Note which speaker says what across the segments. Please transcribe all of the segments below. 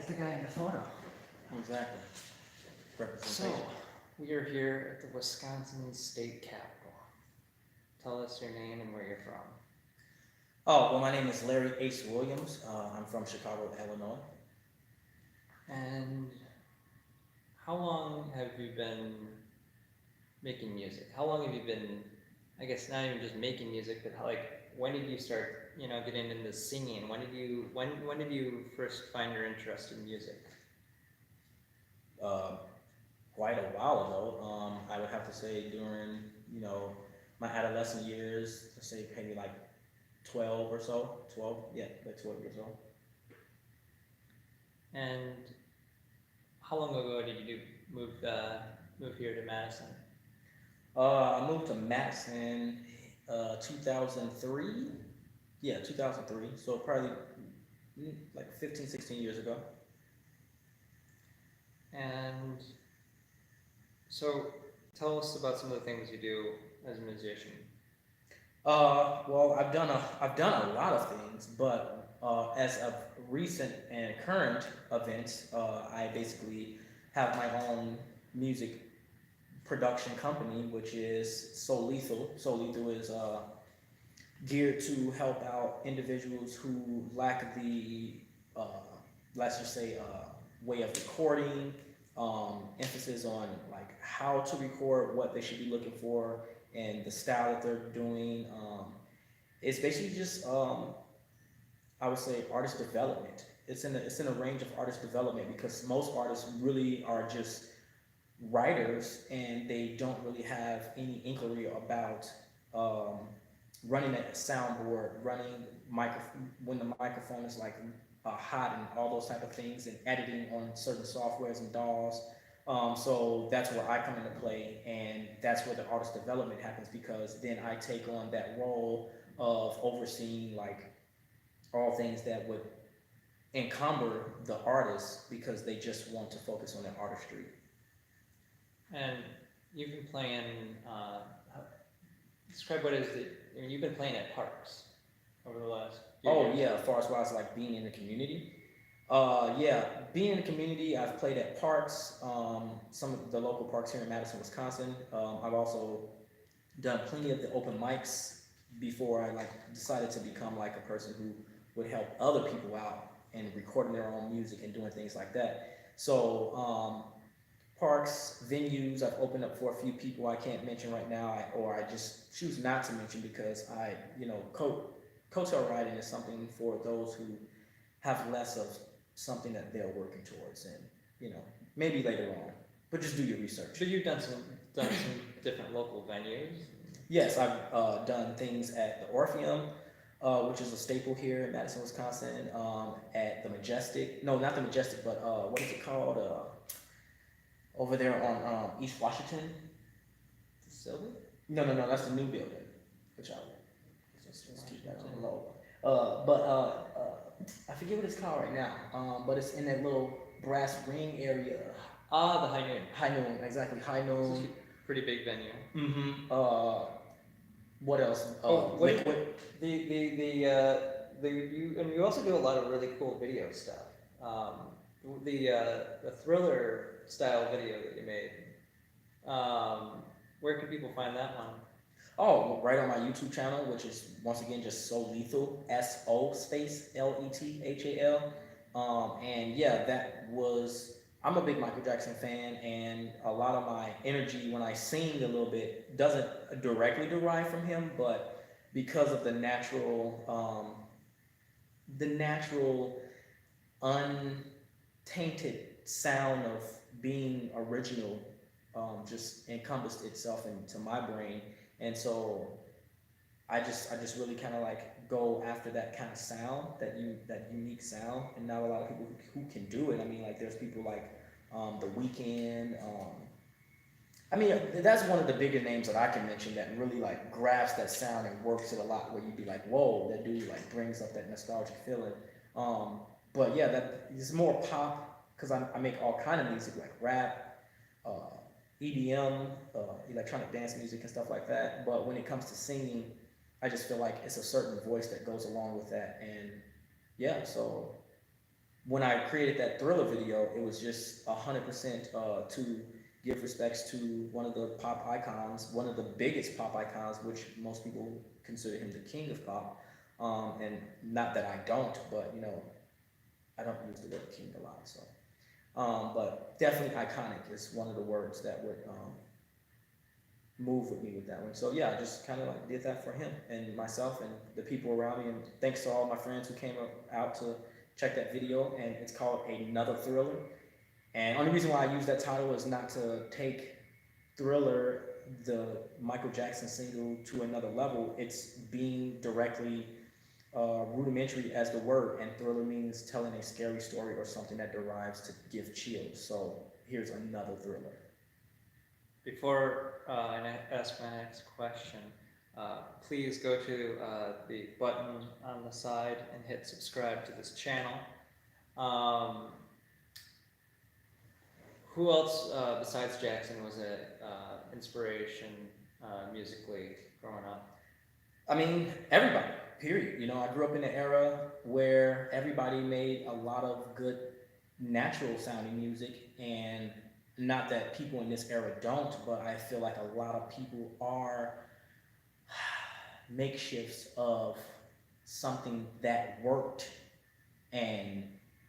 Speaker 1: as the guy in the photo.
Speaker 2: Exactly.
Speaker 1: So,
Speaker 2: Representation.
Speaker 1: we are here at the Wisconsin State Capitol. Tell us your name and where you're from.
Speaker 2: Oh, well, my name is Larry Ace Williams. I'm from Chicago, Illinois.
Speaker 1: And how long have you been making music? How long have you been, I guess not even just making music, but how, like, when did you start, getting into singing? When did you first find your interest in music?
Speaker 2: Uh, Quite a while ago. I would have to say during, you know, my adolescent years, let's say maybe like 12 or so. 12, yeah, like 12 years old.
Speaker 1: And how long ago did you move here to Madison?
Speaker 2: I moved to Madison 2003. Yeah, 2003. So probably like 15, 16 years ago.
Speaker 1: And so tell us about some of the things you do as a musician.
Speaker 2: Well, I've done a lot of things, but as of recent and current events, I basically have my own music production company, which is So Lethal. So Lethal is geared to help out individuals who lack the, uh, let's just say, way of recording, emphasis on like how to record, what they should be looking for, and the style that they're doing. It's basically just, I would say, artist development. It's in a range of artist development because most artists really are just writers and they don't really have any inquiry about um, running a soundboard, running micro when the microphone is like hot and all those type of things, and editing on certain softwares and DAWs. So that's where I come into play, and that's where the artist development happens because then I take on that role of overseeing like all things that would encumber the artist because they just want to focus on their artistry.
Speaker 1: And you've been playing, describe what is it, you've been playing at parks over the last few
Speaker 2: Oh
Speaker 1: years.
Speaker 2: yeah, as far as like being in the community. Yeah, being in the community, I've played at parks, some of the local parks here in Madison, Wisconsin. I've also done plenty of the open mics before I like decided to become like a person who would help other people out and recording their own music and doing things like that. So parks, venues, I've opened up for a few people I can't mention right now, or I just choose not to mention because coattail riding is something for those who have less of something that they're working towards, and you know, maybe later on. But just do your research.
Speaker 1: But you've done some different local venues.
Speaker 2: Yes, I've done things at the Orpheum, which is a staple here in Madison, Wisconsin. At the Majestic, no, not the Majestic, but what is it called? Over there on East Washington.
Speaker 1: Silver?
Speaker 2: No, no, no, that's the new building. Which I let's keep that on the low. I forget what it's called right now. But it's in that little brass ring area.
Speaker 1: Ah, the High Noon.
Speaker 2: High Noon, exactly. High
Speaker 1: It's
Speaker 2: Noon.
Speaker 1: a pretty big venue.
Speaker 2: Mm-hmm. What else?
Speaker 1: Liquid. You also do a lot of really cool video stuff. The thriller style video that you made. Where can people find that one?
Speaker 2: Oh, right on my YouTube channel, which is once again just So Lethal, SO space LETHAL. And yeah, that was. I'm a big Michael Jackson fan, and a lot of my energy when I sing a little bit doesn't directly derive from him, but because of the natural, untainted sound of being original, just encompassed itself into my brain, and so I just really kind of like go after that kind of sound, that unique sound, and not a lot of people who can do it. I mean, like there's people like The Weeknd. I mean, that's one of the bigger names that I can mention that really like grabs that sound and works it a lot. Where you'd be like, whoa, that dude like brings up that nostalgic feeling. Um, but yeah, that is more pop because I make all kind of music like rap, uh, EDM, electronic dance music and stuff like that. But when it comes to singing, I just feel like it's a certain voice that goes along with that, and yeah, so when I created that Thriller video, it was just 100% to give respects to one of the pop icons, one of the biggest pop icons, which most people consider him the king of pop. And not that I don't, but you know, I don't use the word king a lot, so. But definitely iconic is one of the words that would move with me with that one. So yeah, I just kind of like did that for him and myself and the people around me. And thanks to all my friends who came out to check that video. And it's called Another Thriller. And only reason why I use that title is not to take Thriller, the Michael Jackson single, to another level. It's being directly rudimentary as the word, and thriller means telling a scary story or something that derives to give chills. So here's another thriller.
Speaker 1: Before I ask my next question, please go to the button on the side and hit subscribe to this channel. Who else besides Jackson was an inspiration musically growing up?
Speaker 2: I mean, everybody, period. You know, I grew up in an era where everybody made a lot of good natural sounding music, and not that people in this era don't, but I feel like a lot of people are makeshifts of something that worked and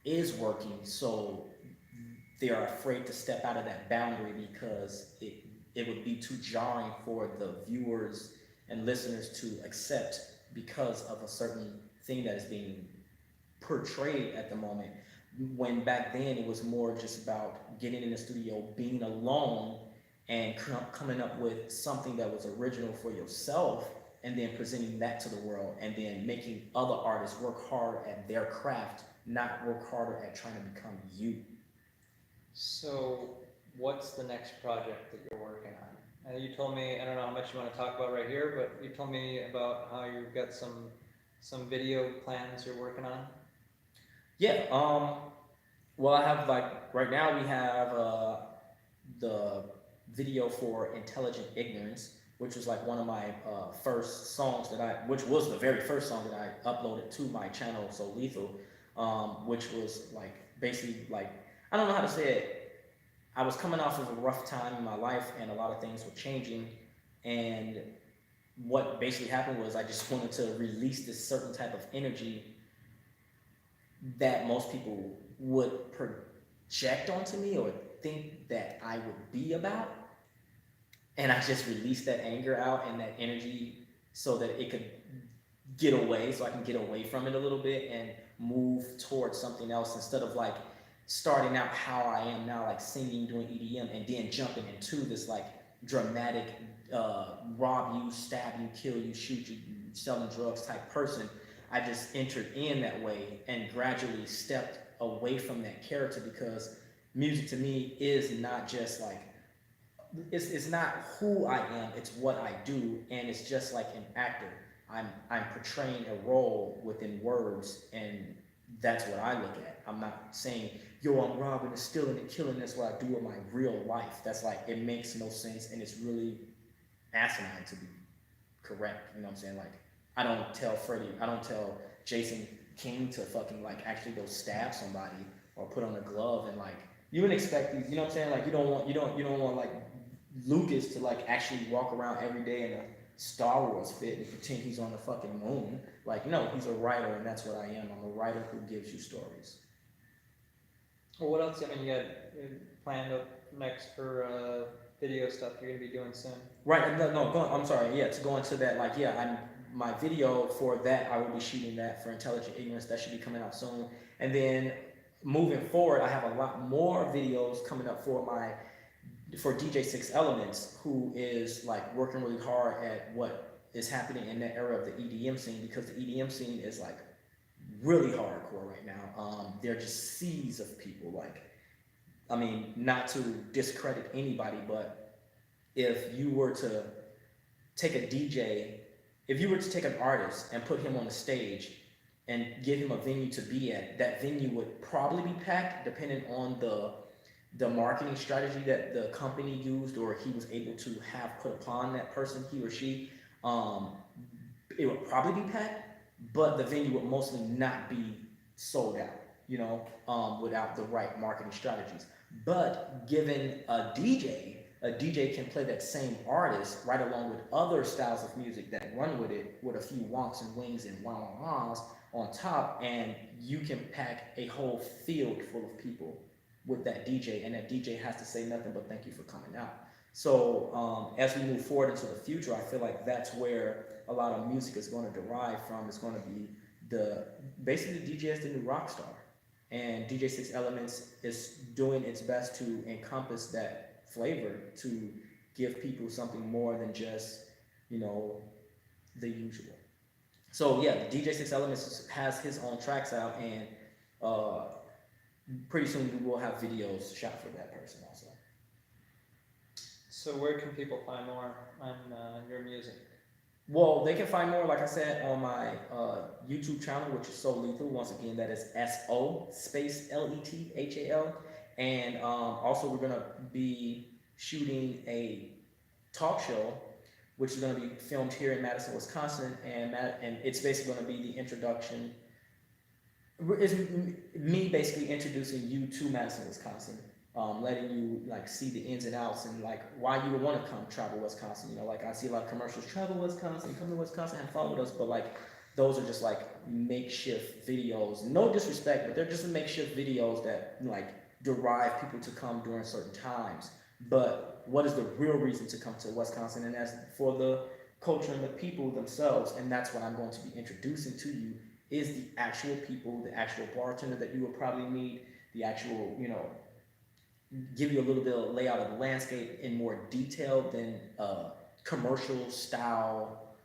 Speaker 2: is working, so they are afraid to step out of that boundary because it would be too jarring for the viewers and listeners to accept because of a certain thing that is being portrayed at the moment. When back then it was more just about getting in the studio, being alone, and coming up with something that was original for yourself, and then presenting that to the world, and then making other artists work harder at their craft, not work harder at trying to become you.
Speaker 1: So, what's the next project that you're working on? You told me, I don't know how much you want to talk about right here, but you told me about how you've got some video plans you're working on.
Speaker 2: Yeah. Well, I have like right now we have the video for Intelligent Ignorance, which was like one of my first songs which was the very first song that I uploaded to my channel, So Lethal, which was like basically like, I don't know how to say it. I was coming off of a rough time in my life, and a lot of things were changing. And what basically happened was I just wanted to release this certain type of energy that most people would project onto me or think that I would be about. And I just released that anger out and that energy so that it could get away, so I can get away from it a little bit and move towards something else, instead of like starting out how I am now, like singing, doing EDM, and then jumping into this like dramatic, rob you, stab you, kill you, shoot you, selling drugs type person. I just entered in that way and gradually stepped away from that character, because music to me is not just like, it's not who I am, it's what I do, and it's just like an actor. I'm portraying a role within words, and that's what I look at. I'm not saying, yo, I'm robbing and stealing and killing, that's what I do in my real life. That's like, it makes no sense, and it's really asinine to be correct. You know what I'm saying? Like, I don't tell Jason King to fucking like actually go stab somebody or put on a glove, and like, you wouldn't expect these, you know what I'm saying? Like, you don't want like Lucas to like actually walk around every day in a Star Wars fit and pretend he's on the fucking moon. Like, no, he's a writer, and that's what I am. I'm a writer who gives you stories.
Speaker 1: Well, what else? I mean, you got planned up next for video stuff you're gonna be doing soon.
Speaker 2: Right. I'm sorry. Yeah, to go into that, like, yeah, my video for that, I will be shooting that for Intelligent Ignorance. That should be coming out soon. And then moving forward, I have a lot more videos coming up for DJ Six Elements, who is like working really hard at what is happening in that era of the EDM scene, because the EDM scene is like really hardcore right now. They're just seas of people. Like, I mean, not to discredit anybody, but if you were to take a DJ, if you were to take an artist and put him on the stage and give him a venue to be at, that venue would probably be packed, depending on the marketing strategy that the company used or he was able to have put upon that person, he or she. It would probably be packed, but the venue would mostly not be sold out. without the right marketing strategies. But given a DJ can play that same artist right along with other styles of music that run with it, with a few wonks and wings and wah wah wahs on top, and you can pack a whole field full of people with that DJ, and that DJ has to say nothing but thank you for coming out. So as we move forward into the future, I feel like that's where a lot of music is going to derive from. It's going to be the basically the DJ is the new rock star, and DJ Six Elements is doing its best to encompass that flavor to give people something more than just you know the usual. So yeah, DJ Six Elements has his own tracks out, and uh, pretty soon we will have videos shot for that person also.
Speaker 1: So where can people find more on your music?
Speaker 2: Well, they can find more, like I said, on my YouTube channel, which is So Lethal. Once again, that is SO space LETHAL. And also, we're going to be shooting a talk show, which is going to be filmed here in Madison, Wisconsin. And it's basically going to be the introduction. It's me basically introducing you to Madison, Wisconsin, letting you like see the ins and outs and like why you would want to come travel Wisconsin. Like I see a lot of commercials, travel Wisconsin, come to Wisconsin, have fun with us. But like those are just like makeshift videos. No disrespect, but they're just makeshift videos that like derive people to come during certain times. But what is the real reason to come to Wisconsin? And that's for the culture and the people themselves. And that's what I'm going to be introducing to you is the actual people, the actual bartender that you will probably meet, the actual, give you a little bit of layout of the landscape in more detail than commercial style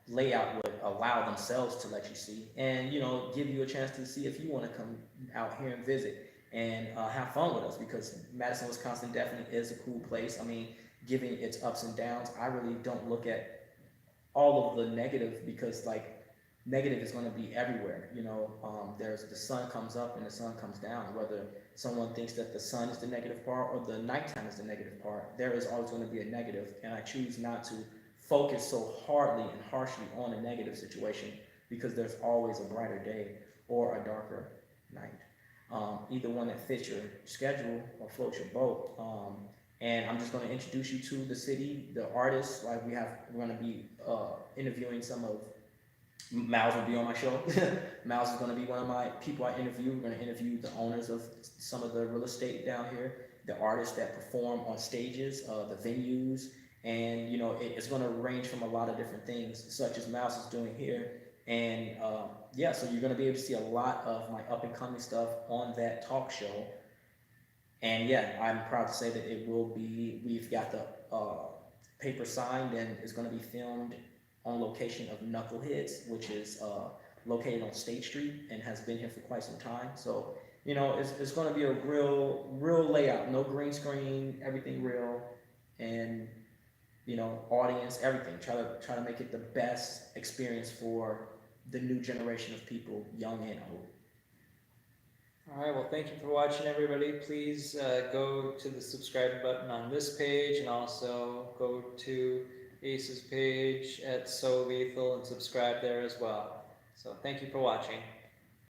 Speaker 2: layout would allow themselves to let you see, and give you a chance to see if you want to come out here and visit and have fun with us, because Madison, Wisconsin definitely is a cool place. I mean, given its ups and downs, I really don't look at all of the negative, because like negative is going to be everywhere. There's the sun comes up and the sun comes down. Whether someone thinks that the sun is the negative part or the nighttime is the negative part, there is always going to be a negative, and I choose not to focus so hardly and harshly on a negative situation, because there's always a brighter day or a darker night. Either one that fits your schedule or floats your boat. And I'm just going to introduce you to the city, the artists. Like we're going to be interviewing some of Miles will be on my show. Miles is going to be one of my people I interview. We're going to interview the owners of some of the real estate down here, the artists that perform on stages, the venues, and it's going to range from a lot of different things, such as Miles is doing here. And yeah, so you're going to be able to see a lot of my up and coming stuff on that talk show. And yeah, I'm proud to say that we've got the paper signed, and it's going to be filmed on location of Knuckleheads, which is located on State Street and has been here for quite some time. So, it's going to be a real layout, no green screen, everything real, and audience, everything. Try to make it the best experience for the new generation of people, young and old.
Speaker 1: All right, well, thank you for watching, everybody. Please go to the subscribe button on this page, and also go to Ace's page at So Lethal and subscribe there as well. So thank you for watching.